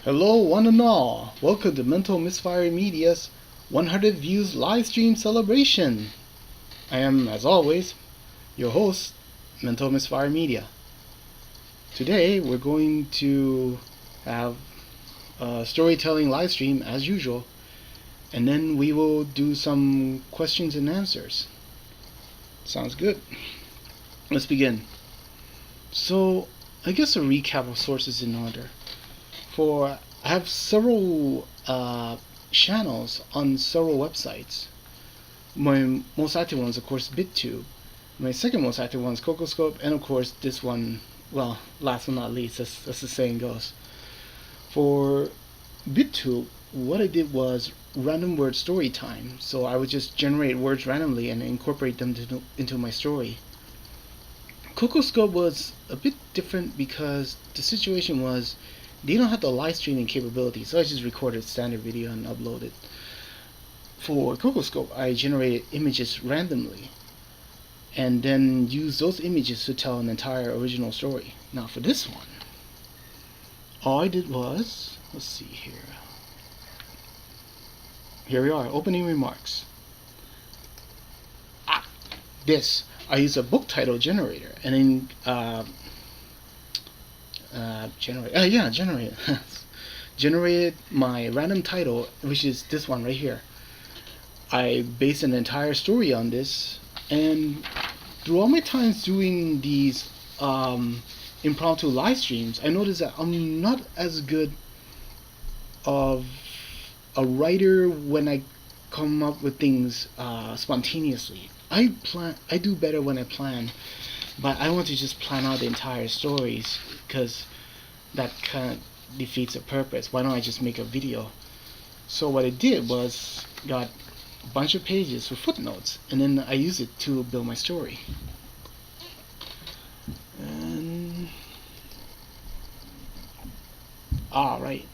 Hello, one and all. Welcome to Mental Misfire Media's 100 Views Livestream celebration. I am, as always, your host, Mental Misfire Media. Today, we're going to have a storytelling livestream as usual, and then we will do some questions and answers. Sounds good. Let's begin. So, I guess a recap of sources in order. I have several channels on several websites. My most active one is, of course, BitTube. My second most active one is CocoScope, and of course this one, well, last but not least, as the saying goes. For BitTube, what I did was random word story time. So I would just generate words randomly and incorporate them into my story. CocoScope was a bit different because the situation was they don't have the live streaming capability, so I just recorded standard video and uploaded. For CocoScope, I generated images randomly and then used those images to tell an entire original story. Now for this one, all I did was, let's see here. Here we are, opening remarks. I use a book title generator and then generated my random title, which is this one right here. I based an entire story on this, and through all my times doing these impromptu live streams, I noticed that I'm not as good of a writer when I come up with things spontaneously. I do better when I plan, but I want to just plan out the entire stories because that kind of defeats the purpose. Why don't I just make a video? So what I did was got a bunch of pages with footnotes, and then I used it to build my story. And alright,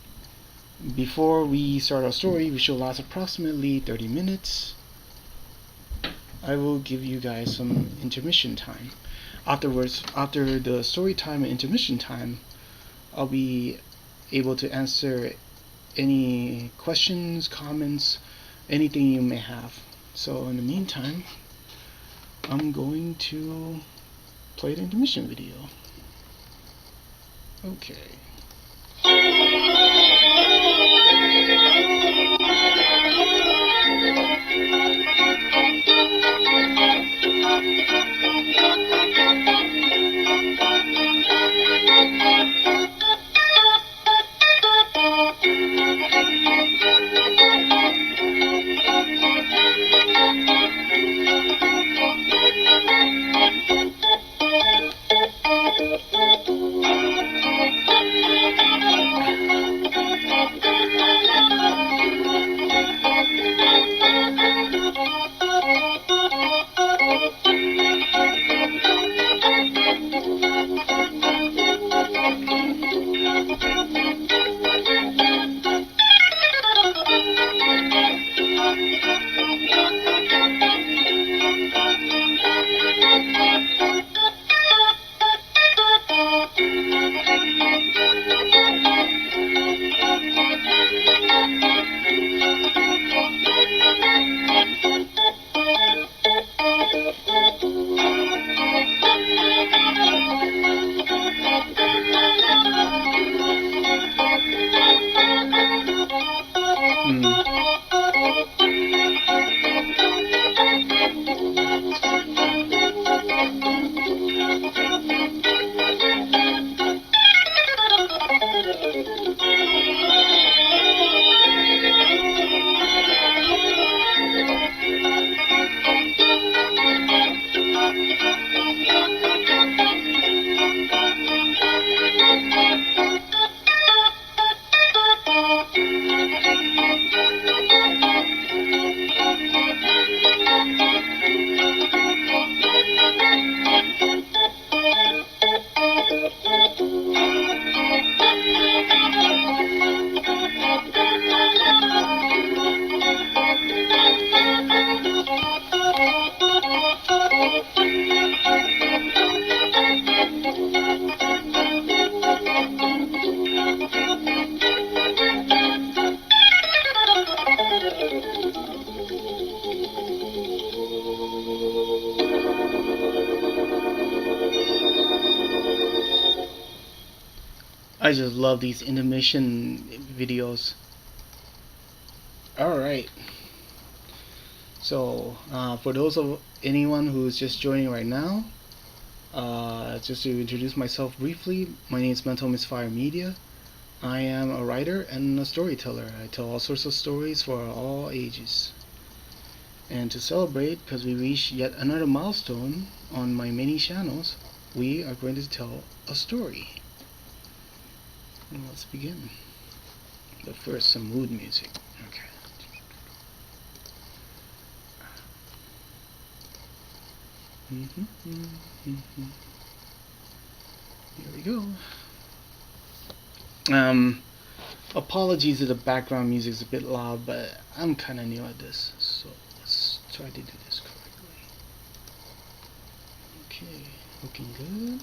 before we start our story, which will last approximately 30 minutes, I will give you guys some intermission time. Afterwards, after the story time and intermission time, I'll be able to answer any questions, comments, anything you may have. So in the meantime, I'm going to play the intermission video. Okay. I just love these intermission videos. Alright. So, for those of anyone who's just joining right now, just to introduce myself briefly, my name is Mental Misfire Media. I am a writer and a storyteller. I tell all sorts of stories for all ages. And to celebrate, because we reached yet another milestone on my many channels, we are going to tell a story. And let's begin. But first, some mood music. Okay. Here we go. Apologies if the background music is a bit loud, but I'm kind of new at this, so let's try to do this correctly. Okay, looking good.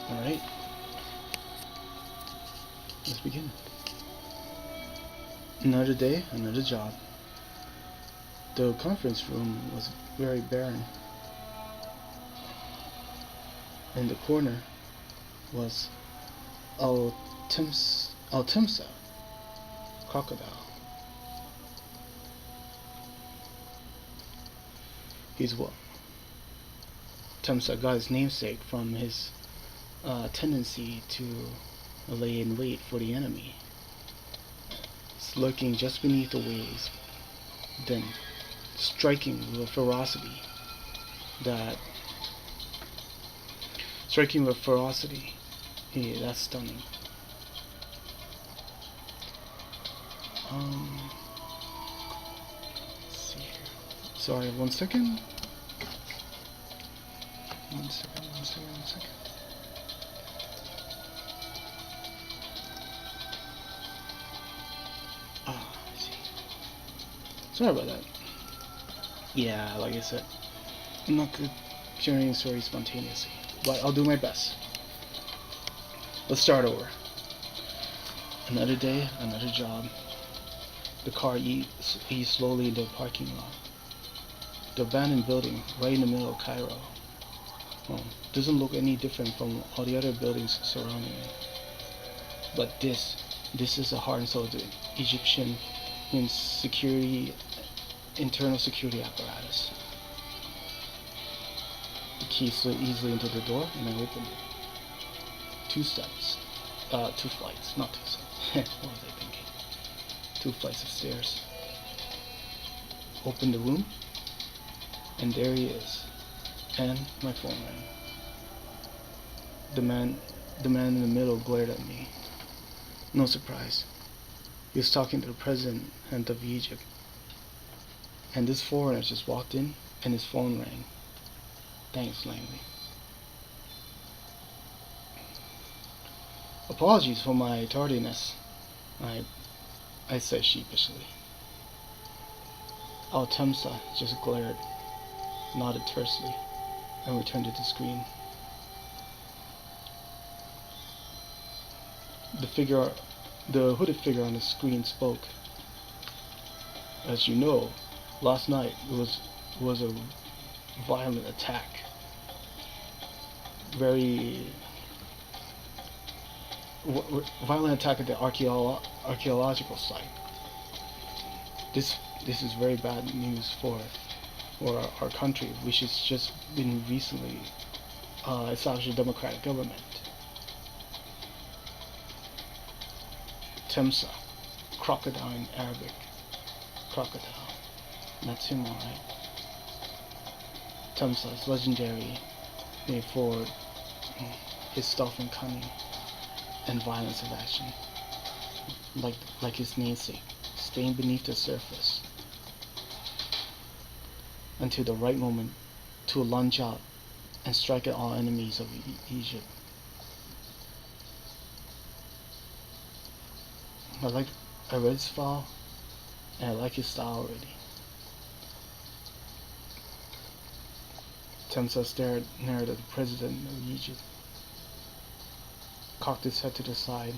Alright, let's begin. Another day, another job. The conference room was very barren. In the corner was Altemsa, crocodile. Temsa got his namesake from his tendency to lay in wait for the enemy. It's lurking just beneath the waves, then striking with ferocity. That's stunning. Let's see here. Sorry, one second. One second. I see. Sorry about that. Yeah, like I said, I'm not good sharing stories spontaneously, but I'll do my best. Let's start over. Another day, another job. The car eased slowly into the parking lot. The abandoned building right in the middle of Cairo. Well, doesn't look any different from all the other buildings surrounding it. But this is the heart and soul of the Egyptian internal security apparatus. The key slid easily into the door, and I opened it. 2 steps. 2 flights, not 2 steps. What was I thinking? 2 flights of stairs. Opened the room, and there he is. And my phone rang. The man in the middle glared at me. No surprise. He was talking to the president of Egypt. And this foreigner just walked in, and his phone rang. Thanks, Langley. Apologies for my tardiness, I said sheepishly. Altemsa just glared, nodded tersely, and returned to the screen. The hooded figure on the screen spoke. As you know, last night was a violent attack. Violent attack at the archaeological site. This is very bad news for our country, which has just been recently established a democratic government. Temsa, crocodile in Arabic. Crocodile. That's him, alright. Temsa is legendary for his stealth and cunning and violence of action, like his namesake, staying beneath the surface until the right moment to lunge out and strike at all enemies of Egypt. I read his file, and I like his style already. Temsa stared at the president of Egypt, cocked his head to the side,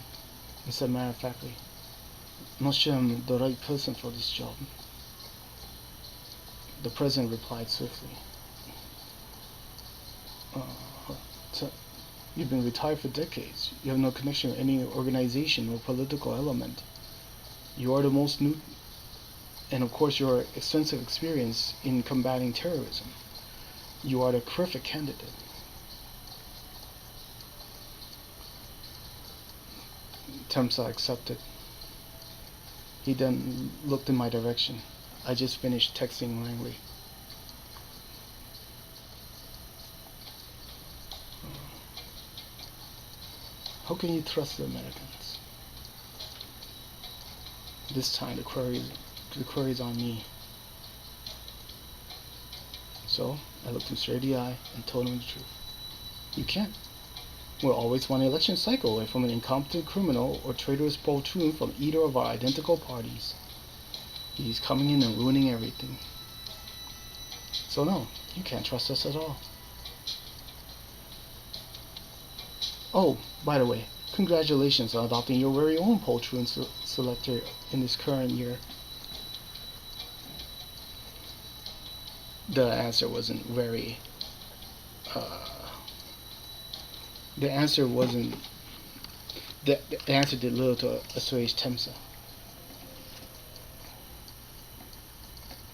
and said matter-of-factly, "Not sure I'm the right person for this job." The president replied swiftly, "You've been retired for decades. You have no connection with any organization or political element. You are the most new, and of course your extensive experience in combating terrorism. You are the perfect candidate." Temsa accepted. He then looked in my direction. I just finished texting Langley. "How can you trust the Americans?" This time the query's on me. So I looked him straight in the eye and told him the truth. "You can't. We're always one election cycle away from an incompetent criminal or traitorous poltroon from either of our identical parties. He's coming in and ruining everything. So no, you can't trust us at all. Oh, by the way, congratulations on adopting your very own poltroon selector in this current year." The answer wasn't very... The answer did little to assuage Temsa.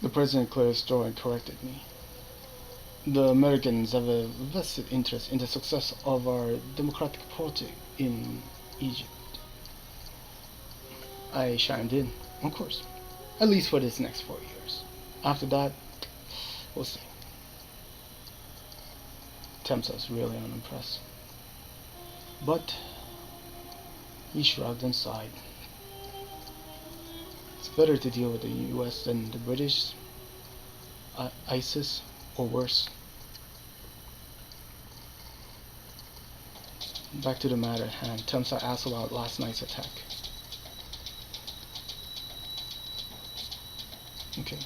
The president cleared his throat and corrected me. "The Americans have a vested interest in the success of our democratic project in Egypt." I chimed in, "Of course, at least for this next 4 years. After that, we'll see." Temsa's really unimpressed. But he shrugged and sighed. It's better to deal with the US than the British, ISIS, or worse. Back to the matter at hand. Temsa asked about last night's attack. Okay.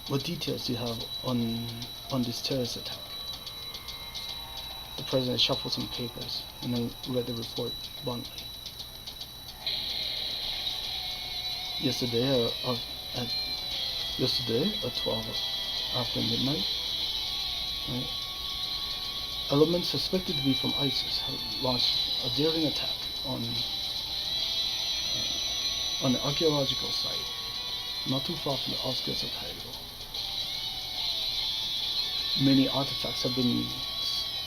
What details do you have on this terrorist attack? The president shuffled some papers and then read the report bluntly. Yesterday at 12 after midnight, right, elements suspected to be from ISIS have launched a daring attack on an archaeological site not too far from the outskirts of Cairo. Many artifacts have been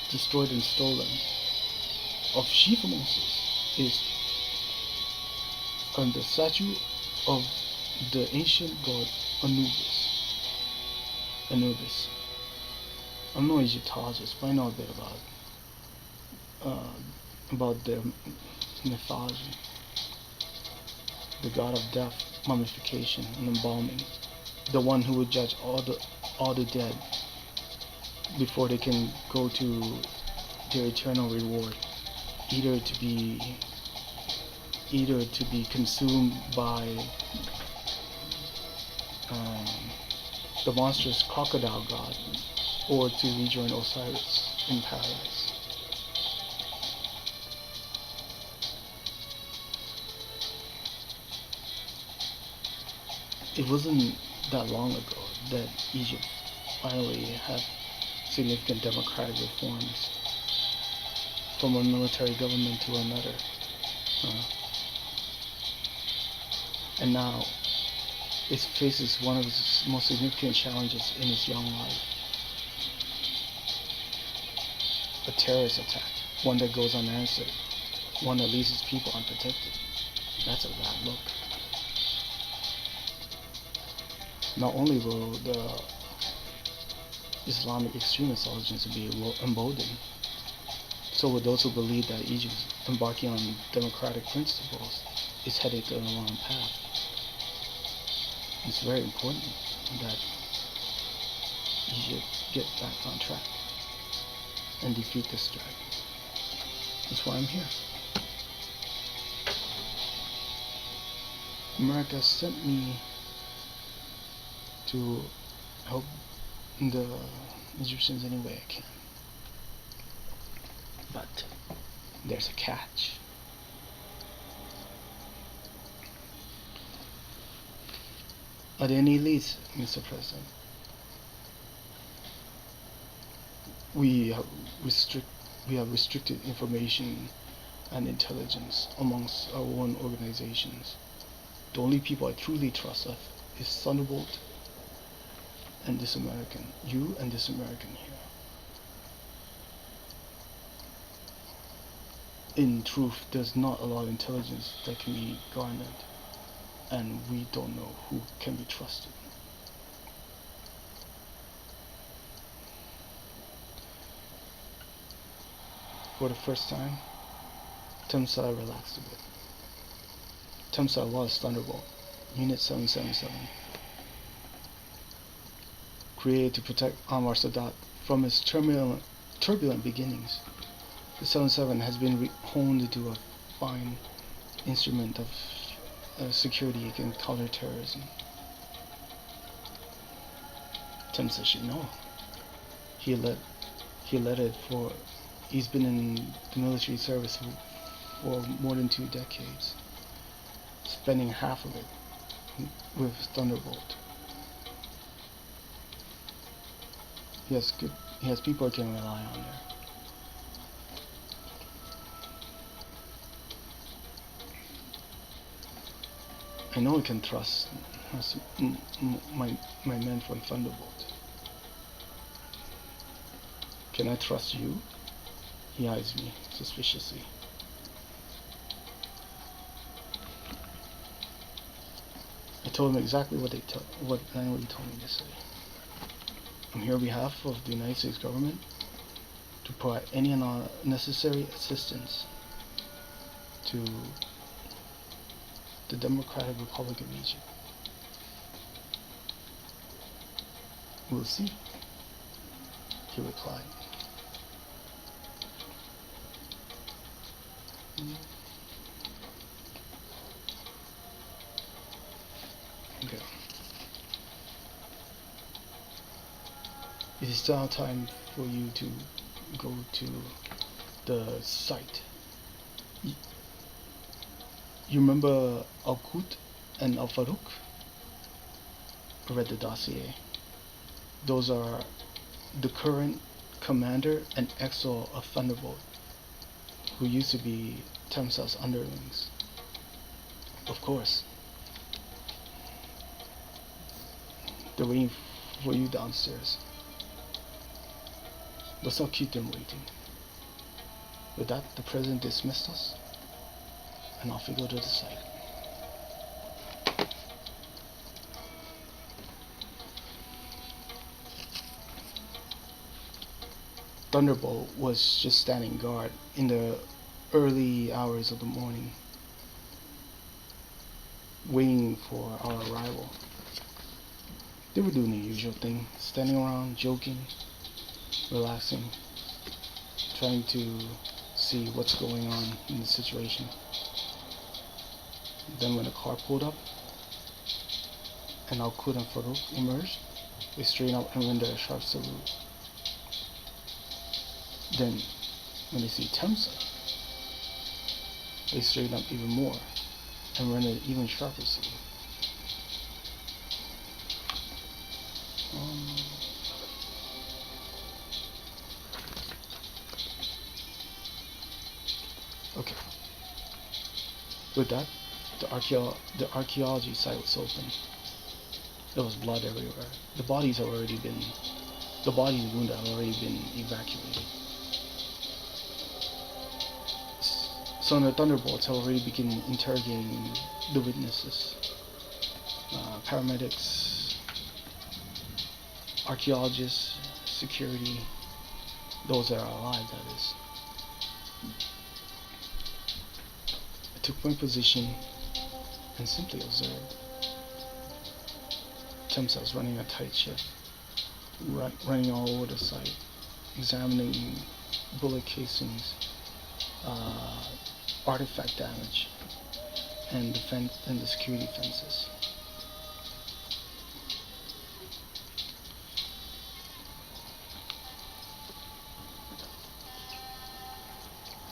destroyed and stolen. Of chief amongst is the statue of the ancient god Anubis. I'm no Egyptologist, but I know a bit about their mythology. The god of death, mummification, and embalming. The one who would judge all the dead before they can go to their eternal reward, either to be consumed by the monstrous crocodile god, or to rejoin Osiris in paradise. It wasn't that long ago that Egypt finally had significant democratic reforms, from a military government to another. And now it faces one of its most significant challenges in its young life. A terrorist attack, one that goes unanswered, one that leaves its people unprotected. That's a bad look. Not only will the Islamic extremist intelligence be emboldened, so will those who believe that Egypt, embarking on democratic principles, is headed down the wrong path. It's very important that Egypt get back on track and defeat this threat. That's why I'm here. America sent me to help the Egyptians any way I can. But there's a catch. At any least, Mr. President, we have restricted information and intelligence amongst our own organizations. The only people I truly trust is Thunderbolt and this American, you and this American here. In truth, there's not a lot of intelligence that can be garnered, and we don't know who can be trusted. For the first time, Temsa relaxed a bit. Temsa was Thunderbolt, Unit 777, created to protect Anwar Sadat from his turbulent beginnings. The 77 has been honed into a fine instrument of security against counterterrorism. Temsa should know. He led it for. He's been in the military service for more than 2 decades, spending half of it with Thunderbolt. He has people he can rely on there. I know I can trust my men from Thunderbolt. Can I trust you? He eyes me suspiciously. I told him exactly what he told me to say. I'm here on behalf of the United States government to provide any necessary assistance to the Democratic Republic of Egypt. We'll see, he replied. Okay. It is now time for you to go to the site. You remember Al-Qut and Al-Farouk? I read the dossier. Those are the current commander and exo of Thunderbolt, who used to be Temsa's underlings. Of course. They're waiting for you downstairs. Let's not keep them waiting. With that, the president dismissed us, and off we go to the site. Thunderbolt was just standing guard in the early hours of the morning, waiting for our arrival. They were doing the usual thing, standing around, joking, relaxing, trying to see what's going on in the situation. Then when the car pulled up and Al-Qut and Farouk emerged, they straightened up and rendered a sharp salute. Then, when they see Temsa, they straighten up even more and render an even sharper salute. Okay. With that, the archaeology site was open. There was blood everywhere. The bodies wounded had already been evacuated. Some of the Thunderbolts had already begun interrogating the witnesses. Paramedics, archaeologists, security, those that are alive, that is. I took my position and simply observed. Temsa was running a tight ship, running all over the site, examining bullet casings, artifact damage, and the security fences.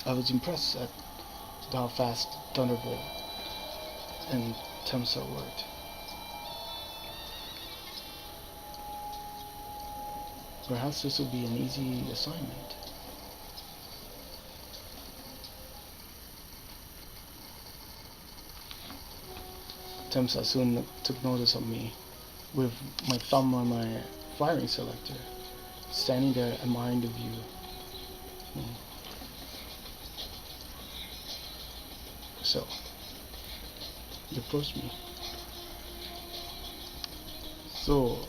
I was impressed at how fast Thunderbolt and Temsa worked. Perhaps this will be an easy assignment. Temsa soon took notice of me, with my thumb on my firing selector, standing there admiring the view. So, he approached me. So,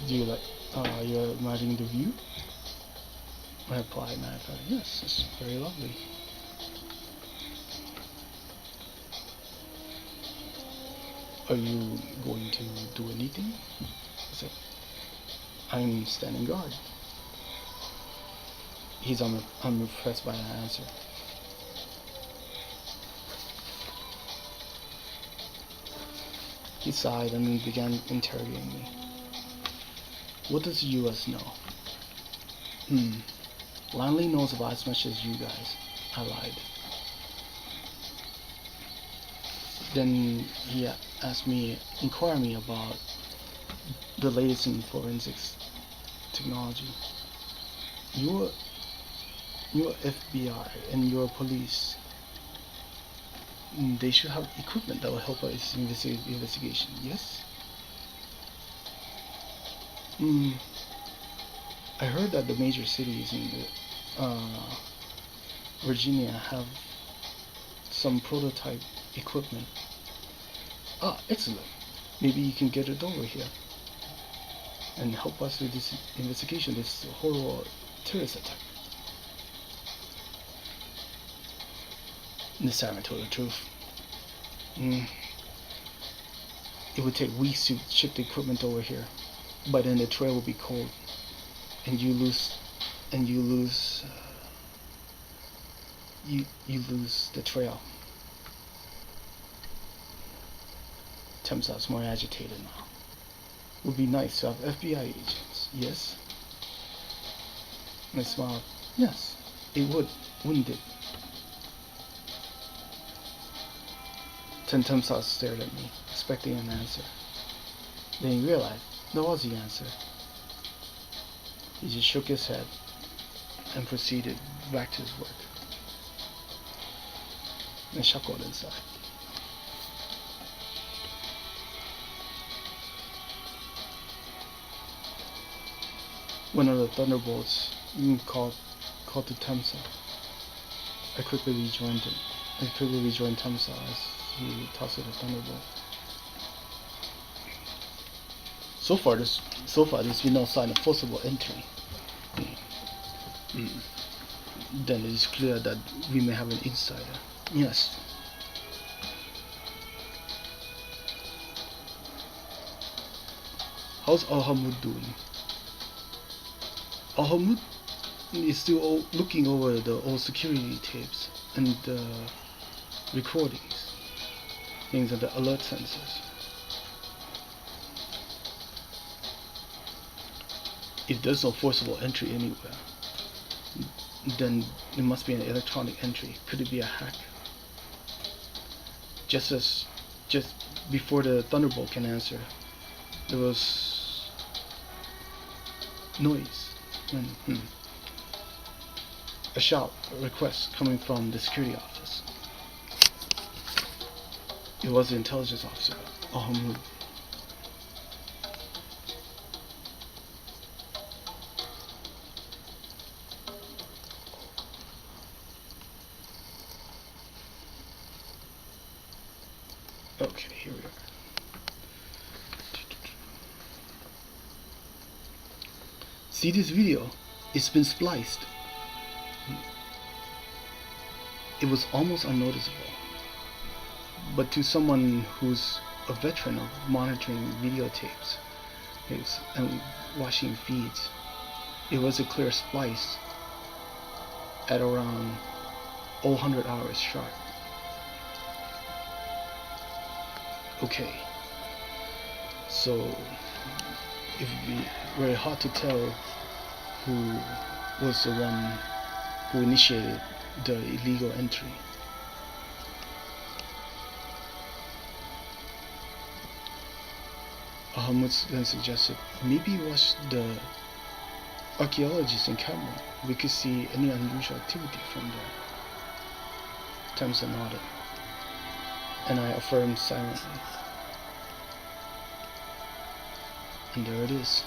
do you like, you're admiring the view? I replied, yes, it's very lovely. Are you going to do anything? I said, I'm standing guard. He's unimpressed by my answer. He sighed and began interrogating me. What does the US know? Langley knows about as much as you guys. I lied. Then he inquired me about the latest in forensics technology. Your FBI and your police, they should have equipment that will help us investigation, yes? I heard that the major cities in Virginia have some prototype equipment. Ah, excellent. Maybe you can get it over here and help us with this investigation, this horrible terrorist attack. The siren told the truth. It would take weeks to ship the equipment over here. By then the trail will be cold, and you lose the trail. Temsa's more agitated now. Would be nice to have FBI agents, yes? And I smiled. Yes, it would, wouldn't it? Then Temsa stared at me, expecting an answer. Then he realized that was the answer. He just shook his head and proceeded back to his work. And chuckled inside. One of the thunderbolts called to Temsa. I quickly rejoined Temsa as he tossed the thunderbolt. So far, there's been no sign of forcible entry. Then it is clear that we may have an insider. Yes. How's Alhamud doing? Alhamud is still looking over the old security tapes and the recordings, things at the alert sensors. If there's no forcible entry anywhere, then it must be an electronic entry. Could it be a hack? Just before the Thunderbolt can answer, there was noise. A shout, a request coming from the security office. It was the intelligence officer, Ahmud. Okay, here we are. See this video? It's been spliced. It was almost unnoticeable. But to someone who's a veteran of monitoring videotapes and watching feeds, it was a clear splice at around 100 hours sharp. Okay, so it would be very hard to tell who was the one who initiated the illegal entry. Ahmad then suggested maybe it was the archaeologists in Cameroon. We could see any unusual activity from there. Temsa nodded, and I affirmed silently. And there it is.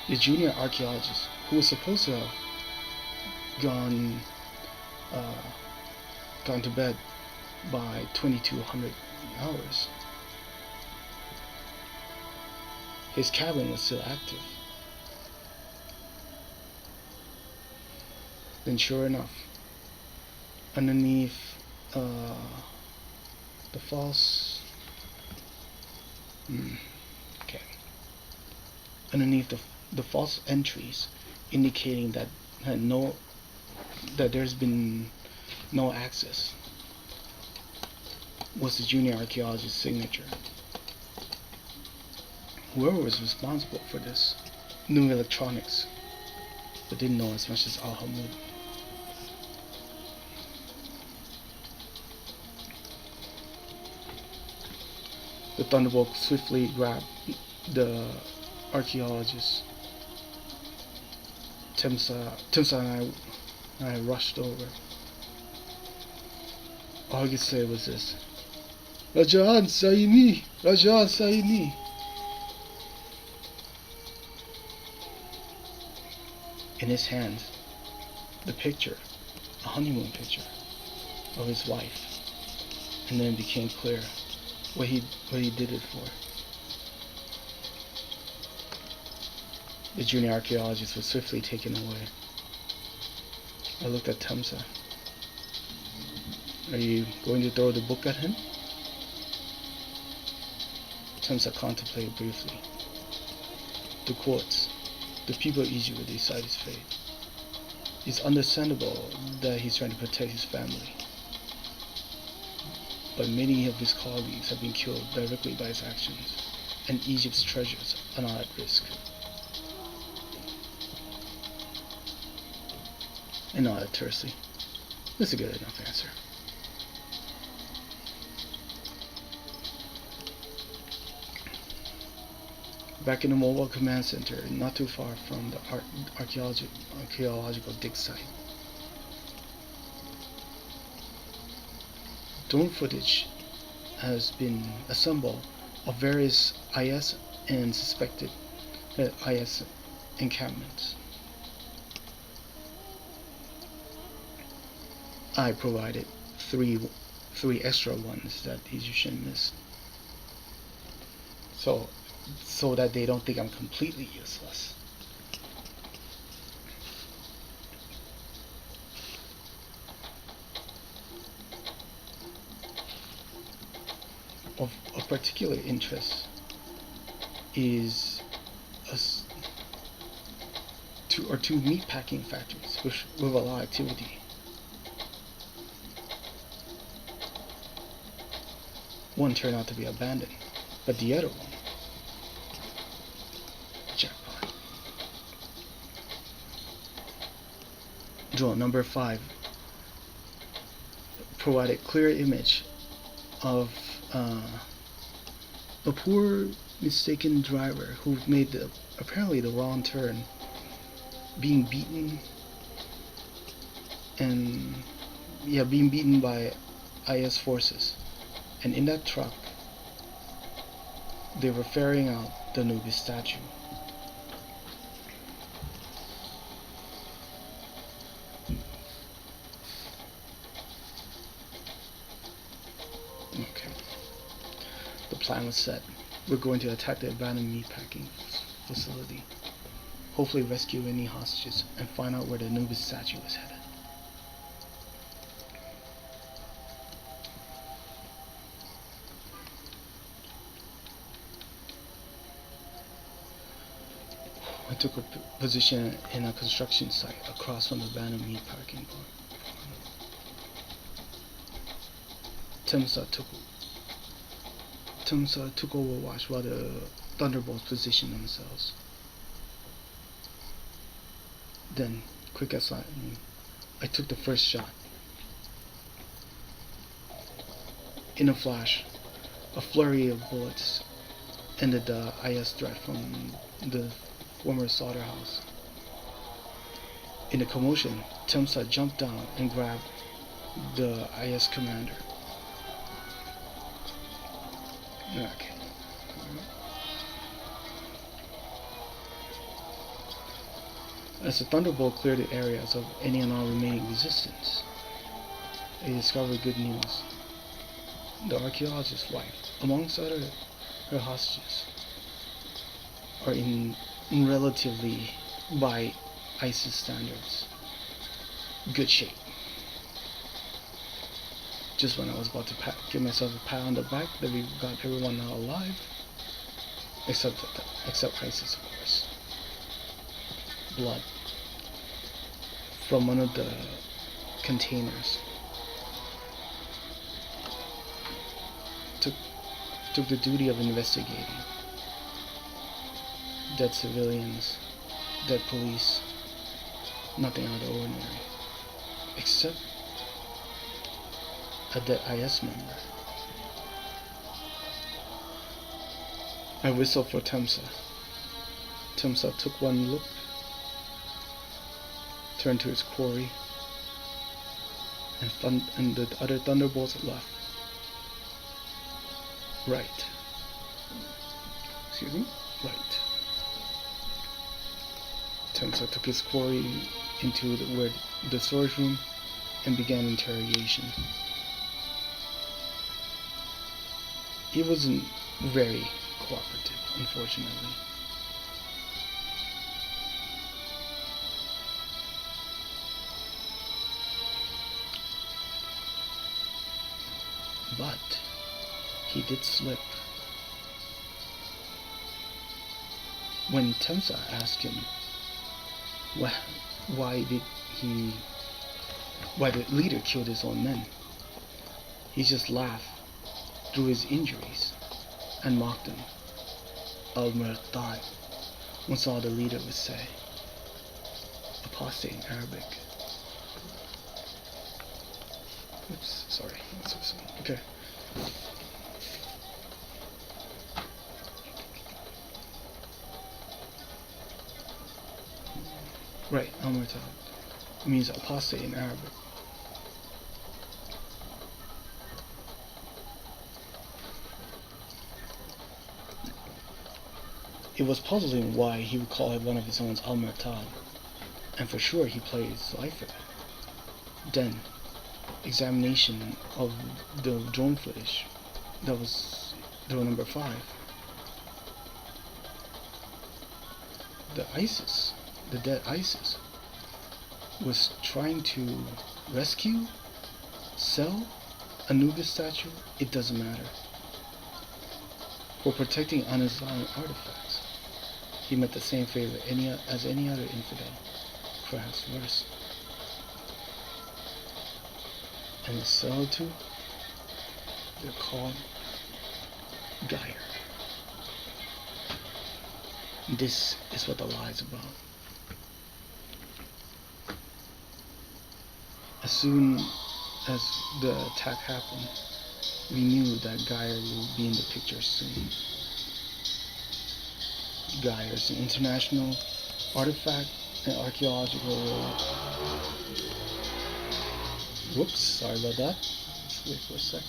The junior archaeologist, who was supposed to have gone to bed by 2200 hours. His cabin was still active. Then sure enough, underneath the false underneath the false entries indicating that there's been no access was the junior archaeologist's signature. Whoever was responsible for this knew electronics, but didn't know as much as Al-Hamoud. The thunderbolt swiftly grabbed the archaeologist. Timsa and I rushed over. All I could say was this: Rajan Saini! Rajan Saini! In his hand, the picture, a honeymoon picture of his wife. And then it became clear what he did it for. The junior archaeologist was swiftly taken away. I looked at Temsa. Are you going to throw the book at him? Temsa contemplated briefly. The quotes. The people of Egypt will decide his fate. It's understandable that he's trying to protect his family. But many of his colleagues have been killed directly by his actions, and Egypt's treasures are not at risk. And nodded tersely. That's a good enough answer. Back in the Mobile Command Center, not too far from the archaeological dig site. Drone footage has been assembled of various IS and suspected IS encampments. I provided three extra ones that the Egyptian missed. So that they don't think I'm completely useless. Of particular interest is two meat packing factories with a lot of activity. One turned out to be abandoned, but the other one, jackpot. Drone number 5 provided clear image of a poor mistaken driver who made apparently the wrong turn, being beaten by IS forces. And in that truck, they were ferrying out the Anubis statue. Okay. The plan was set. We're going to attack the abandoned meatpacking facility. Hopefully rescue any hostages and find out where the Anubis statue is headed. I took a position in a construction site across from the abandoned meat parking lot. Temsa took over watch while the Thunderbolts positioned themselves. Then, quick as lightning, I took the first shot. In a flash, a flurry of bullets ended the IS threat from the former slaughterhouse. In a commotion, Temsa jumped down and grabbed the IS commander. Okay. As the thunderbolt cleared the areas of any and all remaining resistance, they discovered good news. The archaeologist's wife, amongst her hostages, are in relatively, by ISIS standards, good shape. Just when I was about to give myself a pat on the back that we got everyone now alive, except ISIS, of course. Blood from one of the containers took the duty of investigating. Dead civilians, dead police, nothing out of the ordinary, except a dead IS member. I whistled for Temsa. Temsa took one look, turned to his quarry, and the other thunderbolts left. Right. Excuse me? Right. Temsa took his quarry into the storage room and began interrogation. He wasn't very cooperative, unfortunately. But he did slip. When Temsa asked him why the leader killed his own men, he just laughed through his injuries and mocked him. Al-Murtad was all the leader would say. Apostate in Arabic. Oops, sorry. Okay. Right, Al-Murtad means apostate in Arabic. It was puzzling why he would call one of his own Al-Murtad, and for sure he played his life for that. Then, examination of the drone footage, that was drone number 5. The dead ISIS, was trying to rescue, sell Anubis statue, it doesn't matter, for protecting un-Islamic artifacts. He met the same fate as any other infidel, perhaps worse. And the sell to, they're called Geyer. This is what the lie is about. As soon as the attack happened, we knew that Geyer would be in the picture soon. Geyer is an international artifact and archaeological. Whoops, sorry about that. Let's wait for a sec.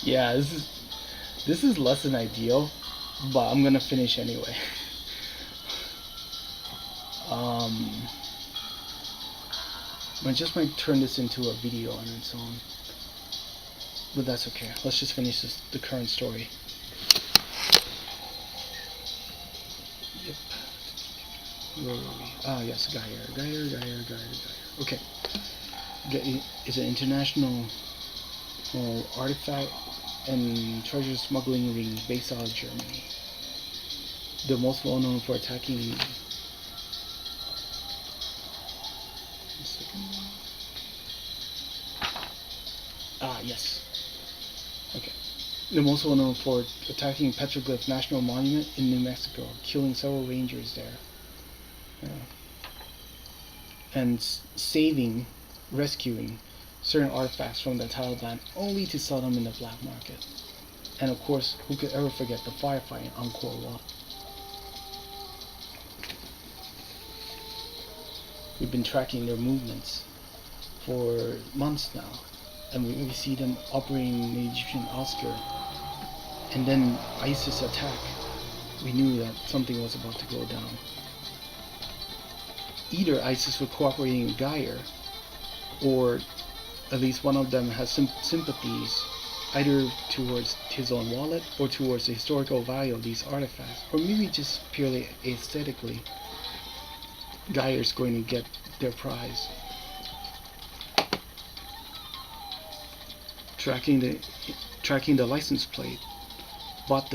Yeah, this is less than ideal, but I'm gonna finish anyway. I just might turn this into a video on its own, but that's okay. Let's just finish the current story. Yep. Where were we? Ah, yes, Geyer. Okay. Is an international artifact and treasure smuggling ring based out of Germany. They're most well known for attacking. Ah, yes. They're also known for attacking Petroglyph National Monument in New Mexico, killing several rangers there. And rescuing certain artifacts from the Taliban only to sell them in the black market. And of course, who could ever forget the firefight in Angkor Wat? We've been tracking their movements for months now, and we see them operating in the Egyptian outskirts. And then ISIS attack. We knew that something was about to go down. Either ISIS was cooperating with Geyer, or at least one of them has sympathies either towards his own wallet or towards the historical value of these artifacts, or maybe just purely aesthetically. Geyer's going to get their prize. Tracking the license plate brought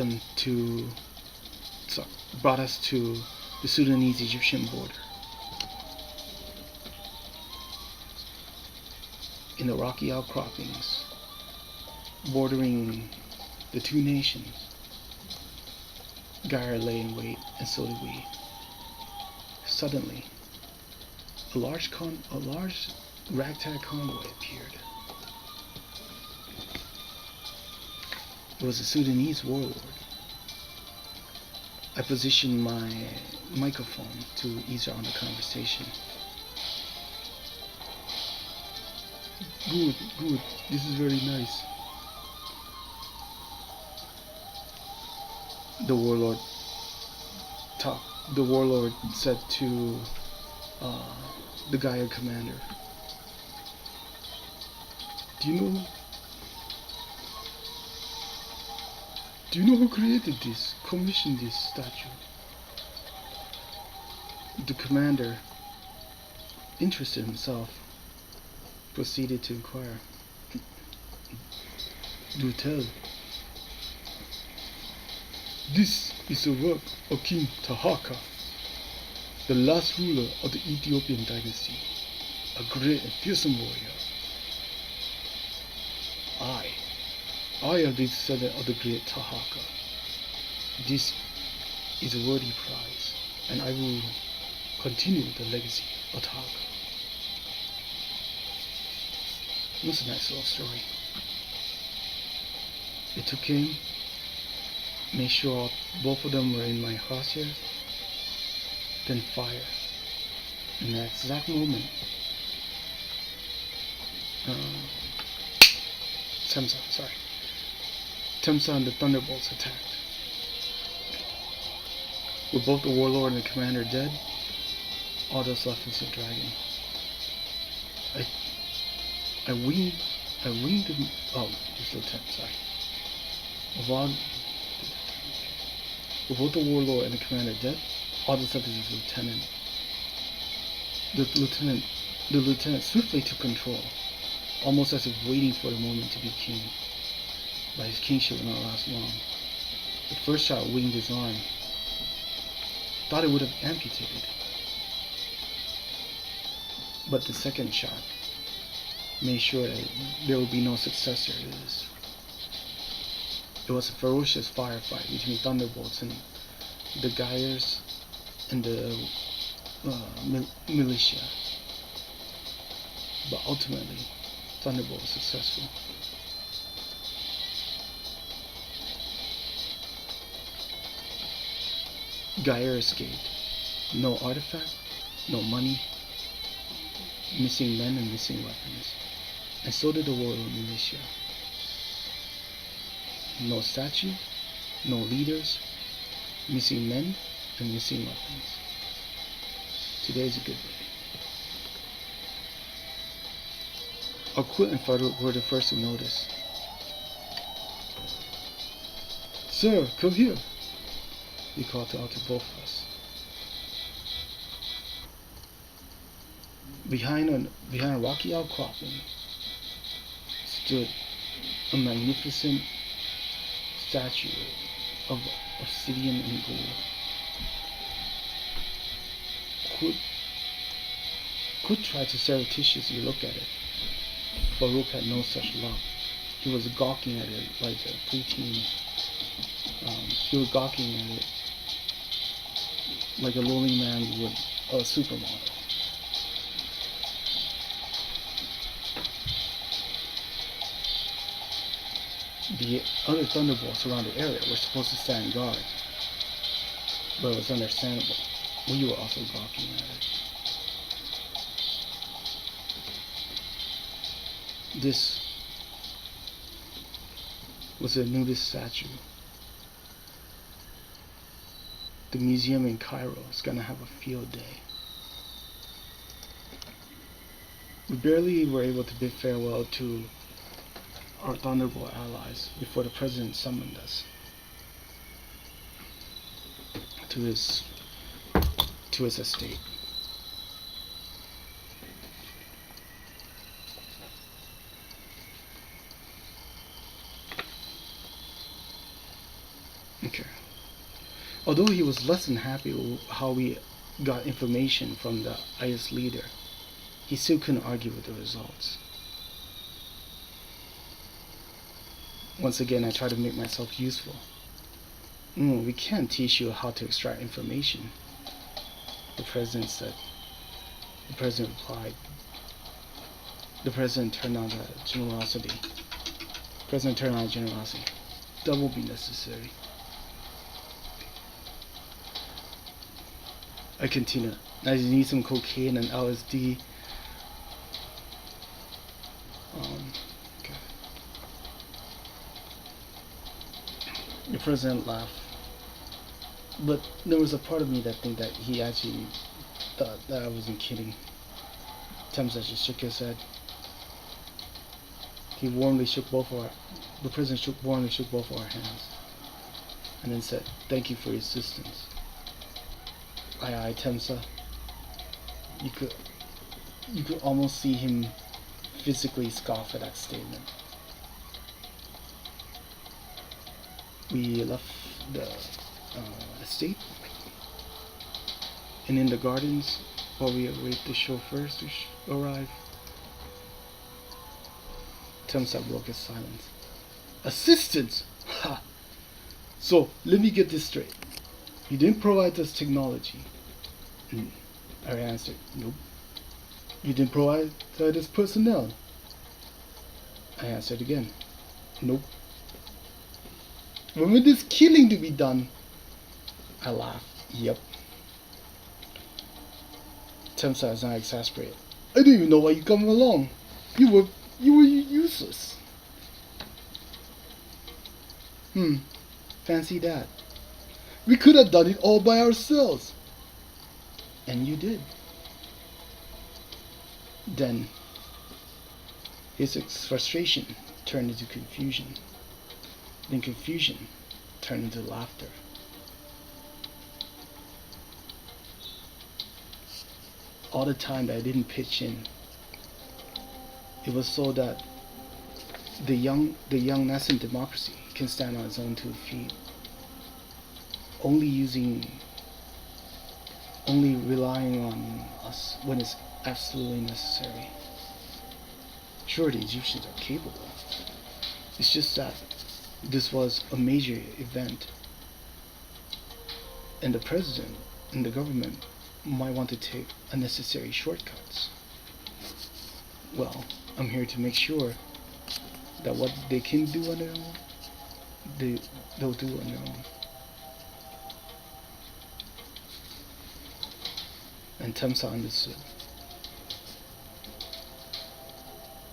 us to the Sudanese-Egyptian border. In the rocky outcroppings bordering the two nations, Geyer lay in wait, and so did we. Suddenly, a large ragtag convoy appeared. It was a Sudanese warlord. I positioned my microphone to eavesdrop on the conversation. Good, this is very nice. The warlord said to the Geyer commander, Do you know who created this, commissioned this statue? The commander, interested himself, proceeded to inquire. Do tell. This is the work of King Tahaka, the last ruler of the Ethiopian dynasty, a great and fearsome warrior. I am the descendant of the great Tahaka. This is a worthy prize, and I will continue the legacy of Tahaka. It was a nice little story. It took him, made sure both of them were in my crosshairs, then fire. In that exact moment, Temsa and the Thunderbolts attacked. With both the warlord and the commander dead, all that's left was the dragon. I winged him. Oh, it's Lieutenant, sorry. With both the warlord and the commander dead, all that's left is his lieutenant. The lieutenant swiftly took control, almost as if waiting for the moment to be king. But his kingship would not last long. The first shot winged his arm. Thought it would have amputated. But the second shot made sure that there would be no successor to this. It was a ferocious firefight between Thunderbolts and the Geyers and the militia. But ultimately, Thunderbolt was successful. Geyer escaped. No artifact, no money, missing men and missing weapons. And so did the warlord militia. No statue, no leaders, missing men and missing weapons. Today is a good day. Akut and Farouk were the first to notice. Sir, come here, he called out to both of us. Behind a rocky outcropping stood a magnificent statue of obsidian and gold. Could try to surreptitiously look at it. Farouk had no such luck. he was gawking at it like a preteen. He was gawking at it like a lonely man would a supermodel. The other Thunderbolts around the area were supposed to stand guard, but it was understandable. We were also gawking at it. This was a Anubis statue. The museum in Cairo is gonna have a field day. We barely were able to bid farewell to our Thunderbolt allies before the president summoned us to his estate. Okay. Although he was less than happy with how we got information from the IS leader, he still couldn't argue with the results. Once again, I tried to make myself useful. We can't teach you how to extract information, the president said. The president replied. The president turned on generosity. That won't be necessary. I continued. Now you need some cocaine and LSD. Okay. The president laughed. But there was a part of me that think that he actually thought that I wasn't kidding. Temsa just shook his head. The president warmly shook both of our hands, and then said, "Thank you for your assistance." Aye, Temsa. You could almost see him physically scoff at that statement. We left the estate, and in the gardens, while we await the chauffeurs to arrive, Temsa broke his silence. Assistance! Ha! So, let me get this straight. You didn't provide us technology. I answered, nope. You didn't provide us personnel. I answered again, nope. When there's killing to be done? I laughed, yep. Temsa is not exasperated. I didn't even know why you come along. You were useless. Fancy that. We could have done it all by ourselves. And you did. Then his frustration turned into confusion. Then confusion turned into laughter. All the time that I didn't pitch in, it was so that the young nascent democracy can stand on its own 2 feet. Only relying on us when it's absolutely necessary. Sure, the Egyptians are capable. It's just that this was a major event, and the president and the government might want to take unnecessary shortcuts. Well, I'm here to make sure that what they can do on their own, they'll do on their own. And Temsa understood.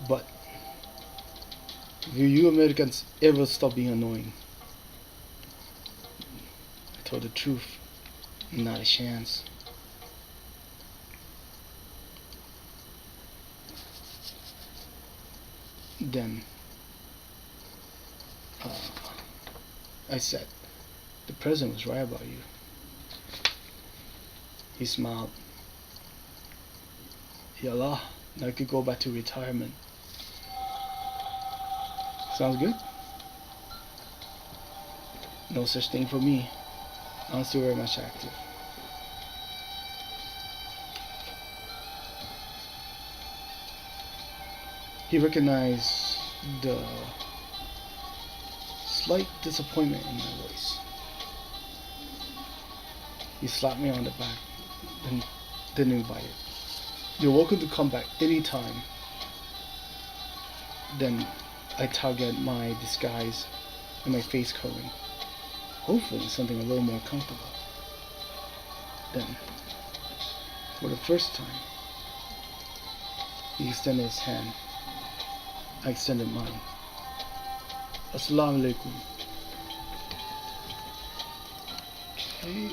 But will you Americans ever stop being annoying? I told the truth. Not a chance. Then I said, the president was right about you. He smiled. Yallah, now I could go back to retirement. Sounds good? No such thing for me. I'm still very much active. He recognized the slight disappointment in my voice. He slapped me on the back and didn't invite it. You're welcome to come back anytime. Then I tug at my disguise and my face covering. Hopefully something a little more comfortable. Then, for the first time, he extended his hand. I extended mine. Assalamu alaikum. Okay.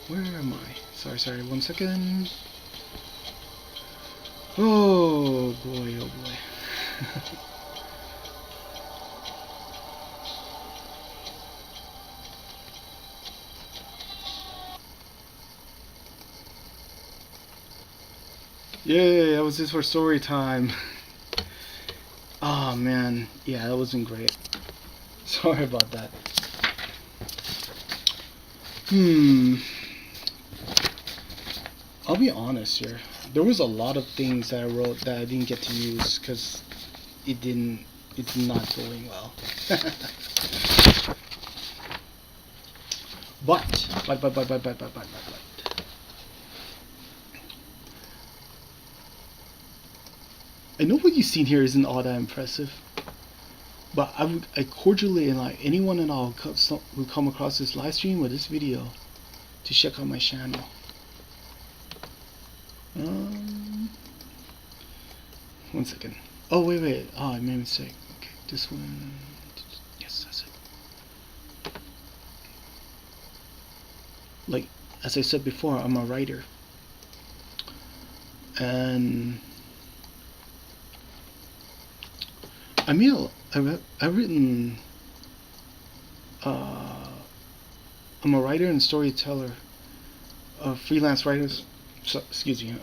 Where am I? Sorry, 1 second. Oh boy, oh boy. Yay, that was just for story time. Oh man, yeah, that wasn't great. Sorry about that. I'll be honest here. There was a lot of things that I wrote that I didn't get to use because it's not going well. But. I know what you've seen here isn't all that impressive, but I cordially invite anyone and all who come across this live stream or this video to check out my channel. 1 second. Oh wait. Oh, I made a mistake. Okay, this one. Yes, that's it. Like as I said before, I'm a writer, and I've written. I'm a writer and storyteller, freelance writer.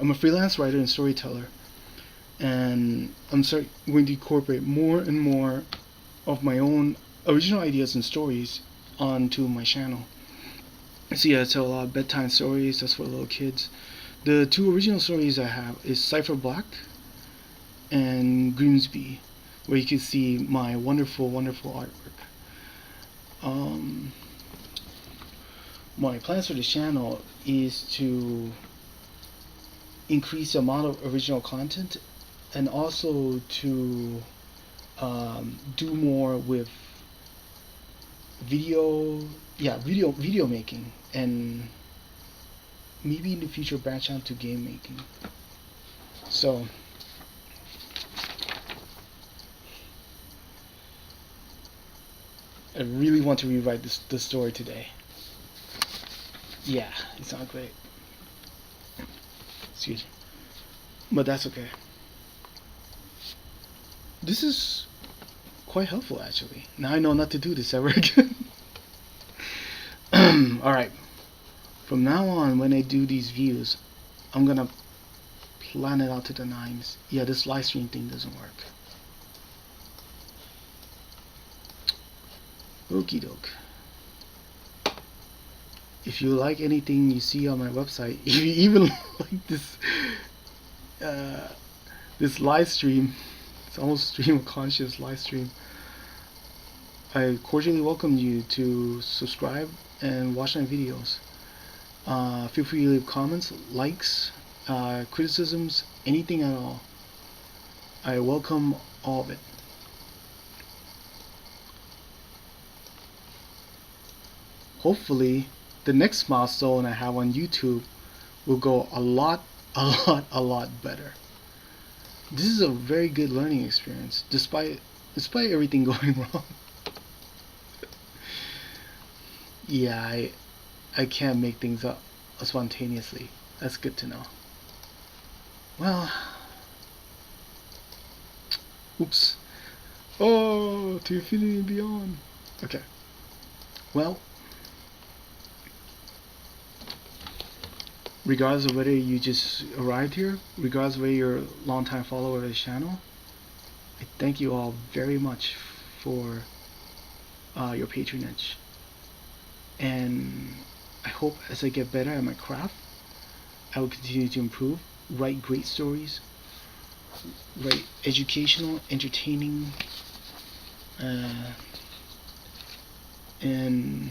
I'm a freelance writer and storyteller, and I'm going to incorporate more and more of my own original ideas and stories onto my channel. See, I tell a lot of bedtime stories. That's for little kids. The 2 original stories I have is Cipher Black and Grimsby, where you can see my wonderful artwork. My plans for this channel is to increase the amount of original content, and also to do more with video making, and maybe in the future branch out to game making. So I really want to rewrite this story today. Yeah, it's not great. Excuse me. But that's okay. This is quite helpful actually. Now I know not to do this ever again. Alright. From now on, when I do these views, I'm gonna plan it out to the nines. Yeah, this live stream thing doesn't work. Okie doke. If you like anything you see on my website, if you even like this live stream, it's almost stream of conscious live stream, I cordially welcome you to subscribe and watch my videos. Feel free to leave comments, likes, criticisms, anything at all. I welcome all of it. Hopefully the next milestone I have on YouTube will go a lot better. This is a very good learning experience, despite everything going wrong. Yeah, I can't make things up spontaneously. That's good to know. Well, oops. Oh, to infinity and beyond. Okay. Well, regardless of whether you just arrived here, regardless of whether you're a long-time follower of this channel, I thank you all very much for your patronage. And I hope as I get better at my craft, I will continue to improve, write great stories, Right, educational, entertaining, and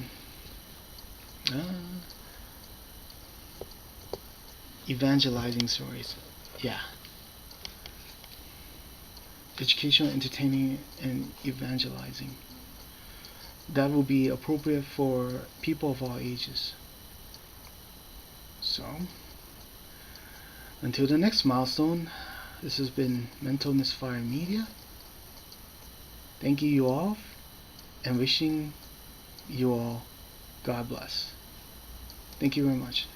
evangelizing stories. Yeah. Educational, entertaining, and evangelizing. That will be appropriate for people of all ages. So, until the next milestone, this has been Mental Misfire Media. Thank you all, and wishing you all God bless. Thank you very much.